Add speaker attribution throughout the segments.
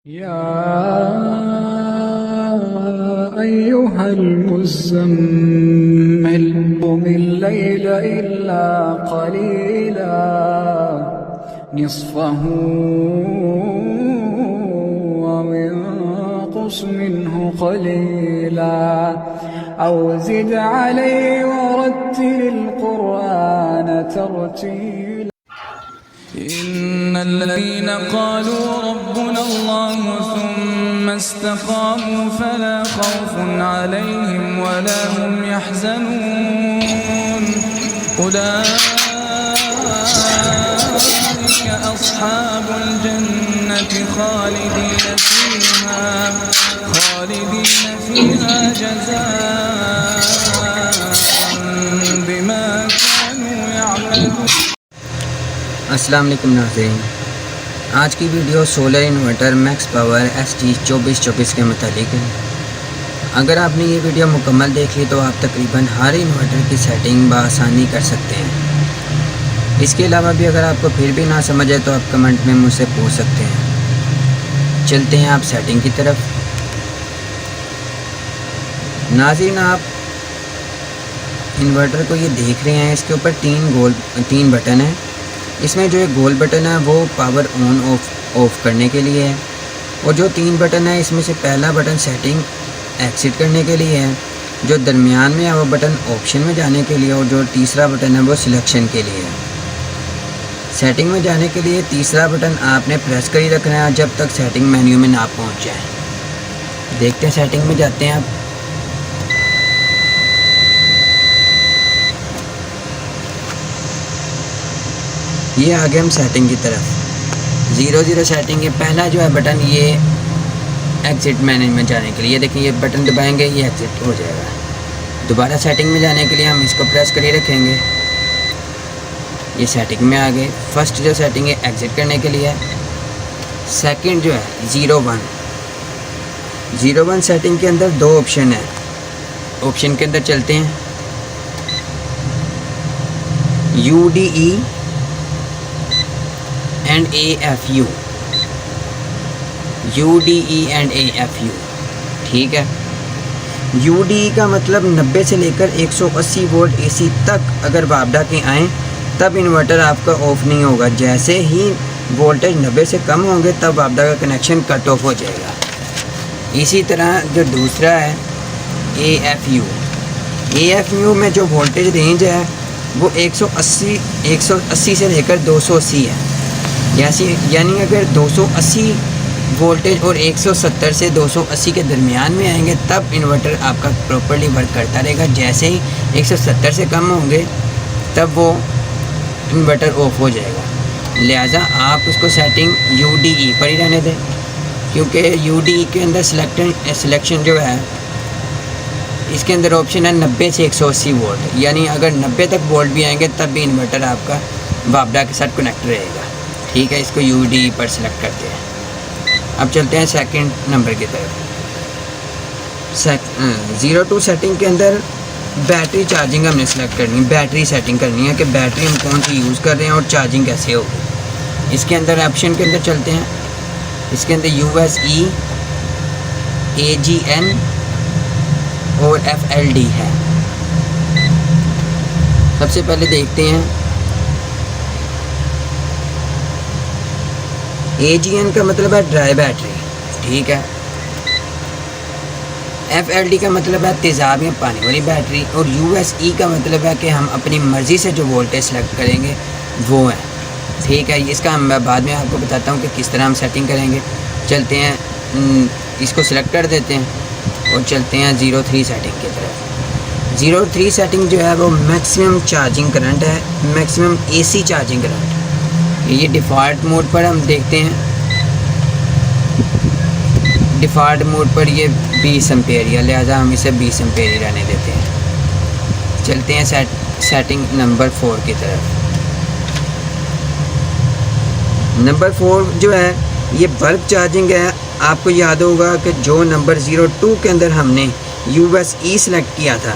Speaker 1: या अय्युहल मुज़्ज़म्मिल क़ुमिल लैल इल्ला क़लीला निस्फ़हु व इंक़ुस मिन्हु क़लीला औ ज़िद अलैहि वरत्तिलिल क़ुरआन तर्तीला।
Speaker 2: इन्नल्लज़ीन क़ालू रब्बुना अल्लाहु सुम्मा इस्तक़ामू फला ख़ौफ़ुन अलैहिम वला हुम यहज़नून उलाइका अस्हाबुल जन्नति ख़ालिदीन फ़ीहा जज़ाअन बिमा कानू यअमलून।
Speaker 3: अस्सलाम वालेकुम नाज़रीन, आज की video solar inverter max power ST2424 के मुतालिक है। अगर आपने ये वीडियो मुकम्मल देख ली तो आप तकरीबन हर इन्वर्टर की सेटिंग बआसानी कर सकते हैं। इसके अलावा भी अगर आपको फिर भी ना समझ आए तो आप कमेंट में मुझसे पूछ सकते हैं। चलते हैं आप सेटिंग की तरफ। नाज़रीन, आप इन्वर्टर को ये देख रहे हैं, इसके ऊपर तीन बटन हैं। इसमें जो एक गोल बटन है वो पावर ऑन ऑफ करने के लिए है, और जो 3 बटन है इसमें से पहला बटन सेटिंग एग्जिट करने के लिए है, जो दरमियान में है वो बटन ऑप्शन में जाने के लिए, और जो तीसरा बटन है वो सिलेक्शन के लिए है। सेटिंग में जाने के लिए तीसरा बटन आपने प्रेस कर ही रखना है जब तक सेटिंग मेन्यू में ना पहुंच जाए। देखते हैं, सेटिंग में जाते हैं आप। ये आ गए हम सेटिंग की तरफ। 00 सेटिंग है। पहला जो है बटन ये एग्जिट मेन्यू में जाने के लिए, देखिए ये बटन दबाएंगे ये एग्जिट हो जाएगा। दोबारा सेटिंग में जाने के लिए हम इसको प्रेस कर ही रखेंगे। ये सेटिंग में आ गए। फर्स्ट जो सेटिंग है एग्जिट करने के लिए है। सेकंड जो है 01 सेटिंग के अंदर 2 ऑप्शन है। ऑप्शन के अंदर चलते हैं। UDE and AFU, UDE and AFU, ठीक है। UDE का मतलब 90 से लेकर 180 वोल्ट AC तक अगर वापडा के आएँ तब इन्वर्टर आपका ऑफ नहीं होगा। जैसे ही वोल्टेज 90 से कम होंगे तब वापडा का कनेक्शन कट ऑफ हो जाएगा। इसी तरह जो दूसरा है AFU में जो वोल्टेज रेंज है वो 180 से लेकर 280 है। यानी अगर 280 वोल्टेज और 170 से 280 के दरमियान में आएंगे तब इन्वर्टर आपका प्रॉपर्ली वर्क करता रहेगा। जैसे ही 170 से कम होंगे तब वो इन्वर्टर ऑफ हो जाएगा। लिहाजा आप उसको सेटिंग UDE पर ही रहने दें, क्योंकि UDE के अंदर सिलेक्शन जो है इसके अंदर ऑप्शन है 90 से 180 वोल्ट। यानी अगर 90 तक वोल्ट भी आएंगे तब भी इन्वर्टर आपका वापडा के साथ कनेक्ट रहेगा, ठीक है। इसको UDE पर सिलेक्ट करते हैं। अब चलते हैं सेकंड नंबर की तरफ। 02 सेटिंग के अंदर बैटरी चार्जिंग हमने सेलेक्ट करनी है। बैटरी सेटिंग करनी है कि बैटरी हम कौन सी यूज़ कर रहे हैं और चार्जिंग कैसे होगी। इसके अंदर ऑप्शन के अंदर चलते हैं। इसके अंदर USE, AGN और FLD है। सबसे पहले देखते हैं AGN का मतलब है ड्राई बैटरी, ठीक है। FLD का मतलब है तेज़ाब या पानी वाली बैटरी, और USE का मतलब है कि हम अपनी मर्ज़ी से जो वोल्टेज सेलेक्ट करेंगे वो है, ठीक है। इसका मैं बाद में आपको बताता हूँ कि किस तरह हम सेटिंग करेंगे। चलते हैं, इसको सिलेक्ट कर देते हैं और चलते हैं 03 सेटिंग की तरफ। 03 सेटिंग जो है वो मैक्सिमम चार्जिंग करंट है, मैक्सिमम AC चार्जिंग करंट। ये डिफ़ॉल्ट मोड पर हम देखते हैं। डिफ़ॉल्ट मोड पर ये 20 एम्पेयर है, लिहाजा हम इसे 20 एम्पेयर ही रहने देते हैं। चलते हैं सेटिंग नंबर 4 की तरफ। नंबर 4 जो है ये बल्क चार्जिंग है। आपको याद होगा कि जो नंबर 02 के अंदर हमने USE सेलेक्ट किया था,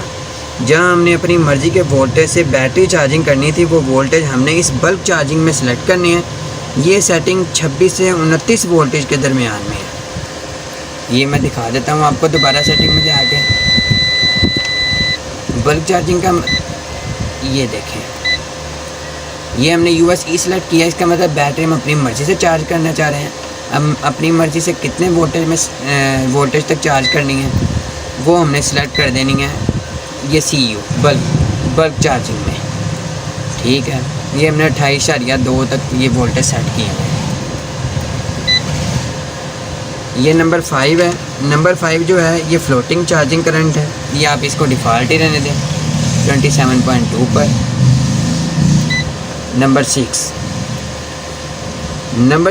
Speaker 3: जहां हमने अपनी मर्ज़ी के वोल्टेज से बैटरी चार्जिंग करनी थी, वो वोल्टेज हमने इस बल्क चार्जिंग में सेलेक्ट करनी है। ये सेटिंग 26 से 29 वोल्टेज के दरमियान में है। ये मैं दिखा देता हूँ आपको दोबारा सेटिंग में जाके। बल्क चार्जिंग का ये देखें, ये हमने USB सेलेक्ट किया, इसका मतलब बैटरी हम अपनी मर्ज़ी से चार्ज करना चाह रहे हैं। हम अपनी मर्ज़ी से कितने वोल्टेज तक चार्ज करनी है वो हमने सेलेक्ट कर देनी है ये CU बल्क चार्जिंग में, ठीक है। ये हमने 28.2 तक ये वोल्टेज सेट किए हैं। ये नंबर 5 है। नंबर 5 जो है ये फ्लोटिंग चार्जिंग करंट है, ये आप इसको डिफ़ॉल्ट ही रहने दें 27.2 पर। नंबर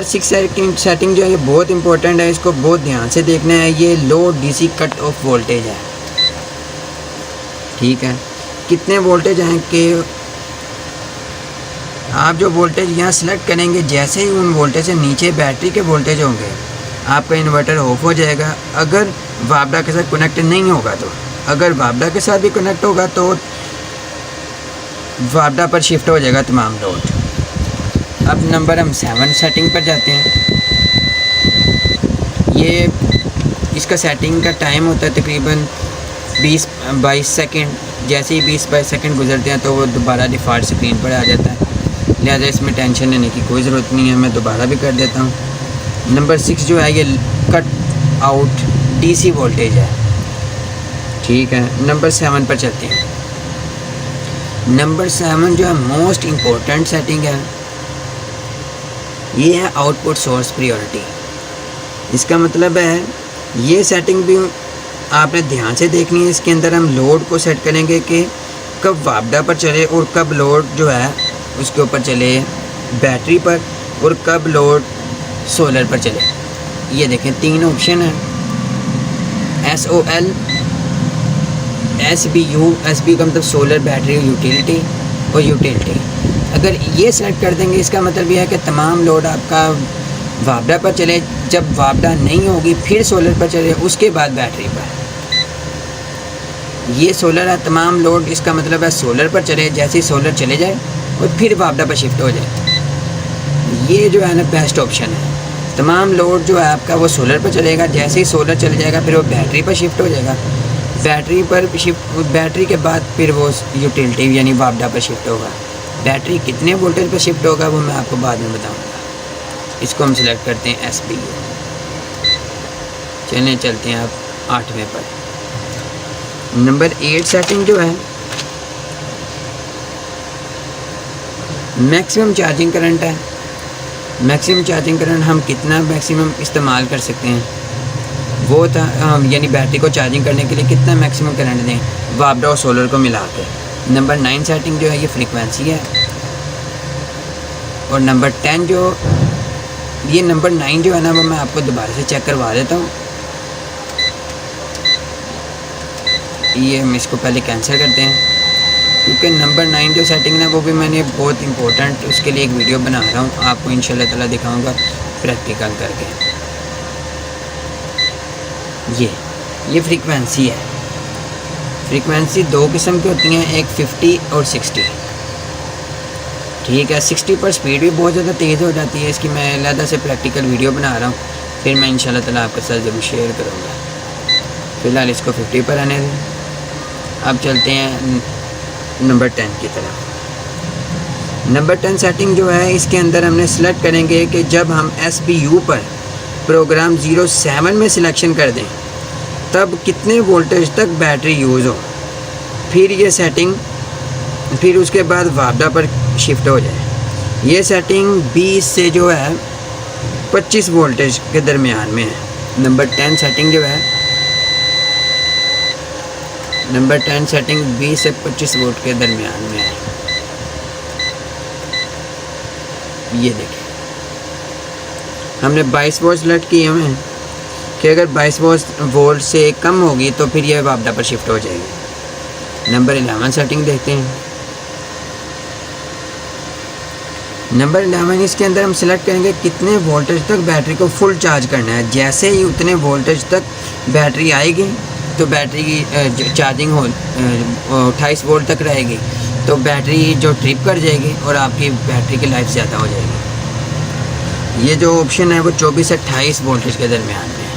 Speaker 3: 6 सेटिंग जो है ये बहुत इंपॉर्टेंट है, इसको बहुत ध्यान से देखना है। ये लो DC कट ऑफ वोल्टेज है, ठीक है। कितने वोल्टेज हैं कि आप जो वोल्टेज यहाँ सेलेक्ट करेंगे, जैसे ही उन वोल्टेज से नीचे बैटरी के वोल्टेज होंगे आपका इन्वर्टर ऑफ हो जाएगा। अगर वापडा के साथ कनेक्ट नहीं होगा तो, अगर वापडा के साथ भी कनेक्ट होगा तो वापडा पर शिफ्ट हो जाएगा तमाम लोड। अब नंबर हम 7 सेटिंग पर जाते हैं। ये इसका सेटिंग का टाइम होता है तकरीबन 20-22 सेकंड। जैसे ही 20-22 सेकंड गुजरते हैं तो वो दोबारा डिफ़ॉल्ट स्क्रीन पर आ जाता है, लिहाजा इसमें टेंशन लेने की कोई ज़रूरत नहीं है। मैं दोबारा भी कर देता हूँ। नंबर 6 जो है ये कट आउट DC वोल्टेज है, ठीक है। नंबर 7 पर चलते हैं। नंबर 7 जो है मोस्ट इम्पोर्टेंट सेटिंग है, ये है आउटपुट सोर्स प्रायोरिटी। इसका मतलब है ये सेटिंग भी आपने ध्यान से देखनी है। इसके अंदर हम लोड को सेट करेंगे कि कब वापडा पर चले और कब लोड जो है उसके ऊपर चले बैटरी पर, और कब लोड सोलर पर चले। ये देखें 3 ऑप्शन है, SOL, SBU। SBU का मतलब सोलर बैटरी यूटिलिटी और यूटिलिटी। अगर ये सेलेक्ट कर देंगे इसका मतलब यह है कि तमाम लोड आपका वापडा पर चले, जब वापडा नहीं होगी फिर सोलर पर चले, उसके बाद बैटरी पर। ये सोलर है तमाम लोड, इसका मतलब है सोलर पर चले, जैसे ही सोलर चले जाए और फिर वापडा पर शिफ्ट हो जाए। ये जो है ना बेस्ट ऑप्शन है। तमाम लोड जो है आपका वो सोलर पर चलेगा, जैसे ही सोलर चले जाएगा फिर वो बैटरी पर शिफ्ट हो जाएगा। बैटरी के बाद फिर वो यूटिलिटी यानी वापडा पर शिफ्ट होगा। बैटरी कितने वोल्टेज पर शिफ्ट होगा वो मैं आपको बाद में बताऊंगा। इसको हम सिलेक्ट करते हैं SBU। चलते हैं आप 8वें पर। नंबर 8 सेटिंग जो है मैक्सिमम चार्जिंग करंट है। मैक्सिमम चार्जिंग करंट हम कितना मैक्सिमम इस्तेमाल कर सकते हैं वो था, यानी बैटरी को चार्जिंग करने के लिए कितना मैक्सिमम करंट दें वापडा और सोलर को मिला के। नंबर 9 सेटिंग जो है ये फ्रीक्वेंसी है। और नंबर 10 ये नंबर 9 जो है ना वो मैं आपको दोबारा से चेक करवा देता हूँ। ये हम इसको पहले कैंसिल करते हैं, क्योंकि नंबर 9 जो सेटिंग ना वो भी मैंने बहुत इंपॉर्टेंट उसके लिए एक वीडियो बना रहा हूँ, आपको इंशाल्लाह ताला दिखाऊंगा प्रैक्टिकल करके। ये फ्रीक्वेंसी है। फ्रीक्वेंसी 2 किस्म की होती हैं, एक 50 और 60, ठीक है। 60 पर स्पीड भी बहुत ज़्यादा तेज़ हो जाती है, इसकी मैं अलग से प्रैक्टिकल वीडियो बना रहा हूँ, फिर मैं इंशाल्लाह ताला आपके साथ ज़रूर शेयर करूँगा। फ़िलहाल इसको 50 पर आने दें। अब चलते हैं नंबर 10 की तरफ। नंबर 10 सेटिंग जो है इसके अंदर हमने सेलेक्ट करेंगे कि जब हम SBU पर प्रोग्राम 07 में सिलेक्शन कर दें तब कितने वोल्टेज तक बैटरी यूज़ हो, फिर ये सेटिंग फिर उसके बाद वापडा पर शिफ्ट हो जाए। ये सेटिंग 20 से जो है 25 वोल्टेज के दरमियान में है। नंबर 10 सेटिंग जो है नंबर 10 सेटिंग 20 से 25 वोल्ट के दरमियान में है। ये देखिए हमने 22 वोल्ट सेलेक्ट किए हुए हैं कि अगर 22 वोल्ट से कम होगी तो फिर ये वापडा पर शिफ्ट हो जाएगी। नंबर 11 सेटिंग देखते हैं। नंबर 11 इसके अंदर हम सेलेक्ट करेंगे कितने वोल्टेज तक बैटरी को फुल चार्ज करना है। जैसे ही उतने वोल्टेज तक बैटरी आएगी तो बैटरी की चार्जिंग 28 वोल्ट तक रहेगी, तो बैटरी जो ट्रिप कर जाएगी और आपकी बैटरी की लाइफ ज़्यादा हो जाएगी। ये जो ऑप्शन है वो 24 से 28 वोल्टेज के दरमियान में है।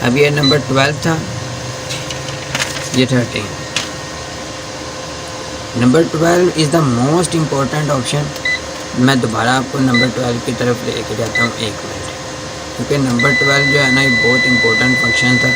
Speaker 3: अब ये नंबर 12 था, ये 13। Number 12 is the most important option. मैं दोबारा आपको नंबर 12 की तरफ लेके जाता हूँ 1 मिनट, क्योंकि नंबर 12 जो है ना, ये बहुत इम्पोर्टेंट फंक्शन था।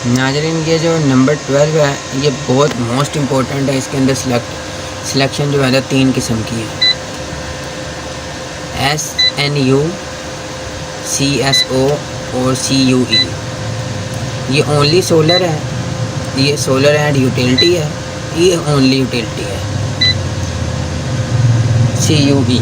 Speaker 3: नाज़रीन, ये जो नंबर 12 है ये बहुत मोस्ट इम्पोर्टेंट है। इसके अंदर सिलेक्शन जो है ना 3 किस्म की है, SNU, CSO और CUE। ये ओनली सोलर है, ये सोलर एंड यूटिलिटी है, ये ओनली यूटिलिटी है। CUE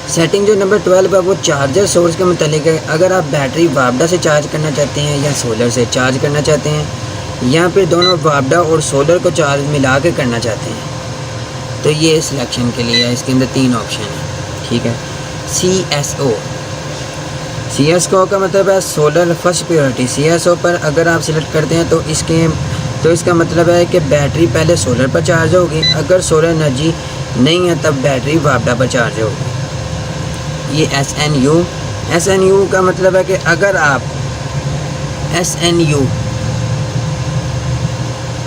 Speaker 3: सेटिंग जो नंबर 12 है वो चार्जर सोर्स के मुतालिक है। अगर आप बैटरी वापडा से चार्ज करना चाहते हैं या सोलर से चार्ज करना चाहते हैं, या फिर दोनों वापडा और सोलर को चार्ज मिला के करना चाहते हैं, तो ये सिलेक्शन के लिए है। इसके अंदर 3 ऑप्शन है, ठीक है। CSO का मतलब है सोलर फर्स्ट प्रायोरिटी। CSO पर अगर आप सिलेक्ट करते हैं तो इसका मतलब है कि बैटरी पहले सोलर पर चार्ज होगी। अगर सोलर एनर्जी नहीं है तब बैटरी वापडा पर चार्ज होगी। ये SNU का मतलब है कि अगर आप SNU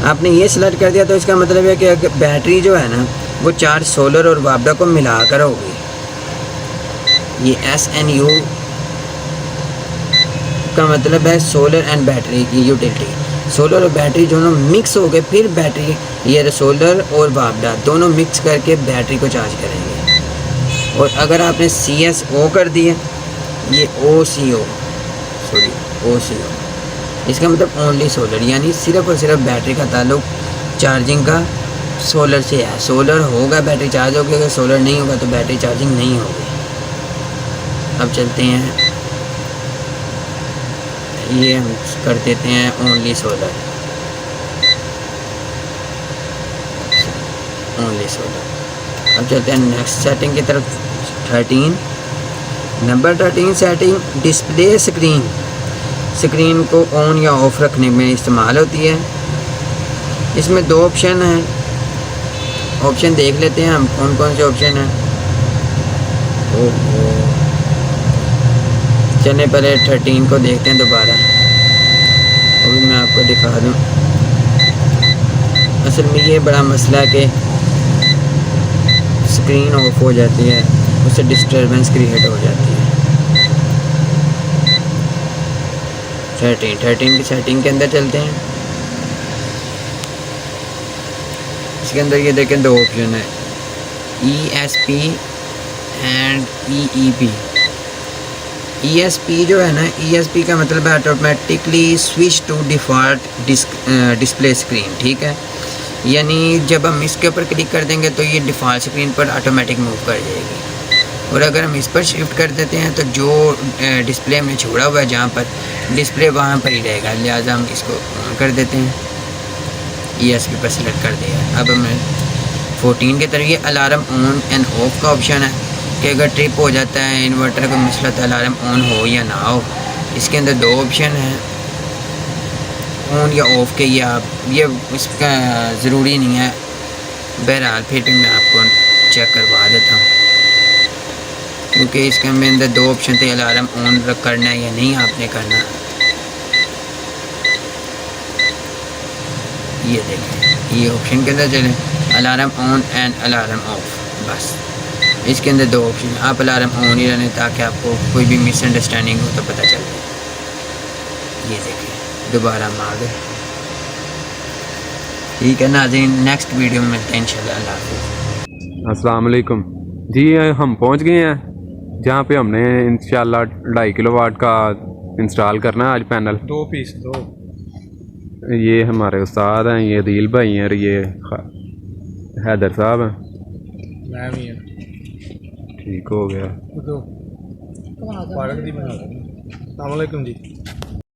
Speaker 3: आपने ये सिलेक्ट कर दिया तो इसका मतलब है कि बैटरी जो है ना वो चार्ज सोलर और वापडा को मिलाकर होगी। ये SNU का मतलब है सोलर एंड बैटरी की यूटिलिटी। सोलर और बैटरी दोनों मिक्स हो गए, फिर बैटरी ये सोलर और वापडा दोनों मिक्स करके बैटरी को चार्ज करेंगे। और अगर आपने CSO कर दिए, ये OCO, इसका मतलब ओनली सोलर, यानी सिर्फ और सिर्फ बैटरी का ताल्लुक चार्जिंग का सोलर से है। सोलर होगा बैटरी चार्ज होगी, अगर सोलर नहीं होगा तो बैटरी चार्जिंग नहीं होगी। अब चलते हैं, ये हम कर देते हैं ओनली सोलर। अब चलते हैं नेक्स्ट सेटिंग की तरफ, 13। नंबर 13 सेटिंग डिस्प्ले स्क्रीन को ऑन या ऑफ रखने में इस्तेमाल होती है। इसमें 2 ऑप्शन हैं, ऑप्शन देख लेते हैं हम कौन कौन से ऑप्शन हैं। चलिए पहले 13 को देखते हैं दोबारा, अभी मैं आपको दिखा दूँ। असल में ये बड़ा मसला है कि स्क्रीन ऑफ हो जाती है, उससे डिस्टर्बेंस क्रिएट हो जाती है। 13 की सेटिंग के अंदर चलते हैं। इसके अंदर ये देखें 2 ऑप्शन है, ESP एंड EEP। ESP जो है ना, ESP का मतलब है automatically switch to default display screen, ठीक है। यानी जब हम इसके ऊपर क्लिक कर देंगे तो ये डिफ़ॉल्ट स्क्रीन पर ऑटोमेटिक मूव कर जाएगी, और अगर हम इस पर शिफ्ट कर देते हैं तो जो डिस्प्ले हमने छोड़ा हुआ है जहाँ पर डिस्प्ले वहाँ पर ही रहेगा। लिहाजा हम इसको ऑन कर देते हैं, ESP पर सेलेक्ट कर दिया। अब हमें 14 के तरफ ये अलार्म ऑन एंड ऑफ का ऑप्शन है कि अगर ट्रिप हो जाता है इन्वर्टर का मसला तो अलार्म ऑन हो या ना हो। इसके अंदर 2 ऑप्शन हैं, ऑन या ऑफ़ के। ये इसका ज़रूरी नहीं है, बहरहाल फिर भी मैं आपको चेक करवा देता हूँ, क्योंकि इसके अंदर 2 ऑप्शन थे, अलार्म ऑन करना है या नहीं आपने करना। ये देखें, ये ऑप्शन के अंदर चलें, alarm on and alarm off, बस इसके अंदर 2 ऑप्शन। आप अलार्म ऑन ही रहने ताकि आपको कोई भी मिसअंडरस्टैंडिंग हो तो पता चल जाए। ये देखें, दोबारा हम आ गए। ठीक है नाज़रीन, नेक्स्ट वीडियो में मिलते हैं इंशाल्लाह। अल्लाह हाफ़िज़।
Speaker 4: अस्सलाम वालेकुम जी, हम पहुंच गए हैं जहां पे हमने इंशाल्लाह 2.5 किलोवाट का इंस्टॉल करना है आज पैनल।
Speaker 5: 2 पीस 2
Speaker 4: ये हमारे उस्ताद हैं, ये अदील भाई हैं और ये हैदर साहब हैं।
Speaker 5: मैं भी
Speaker 4: ठीक हो गया।
Speaker 5: पार्क दी बना। अस्सलाम वालेकुम जी।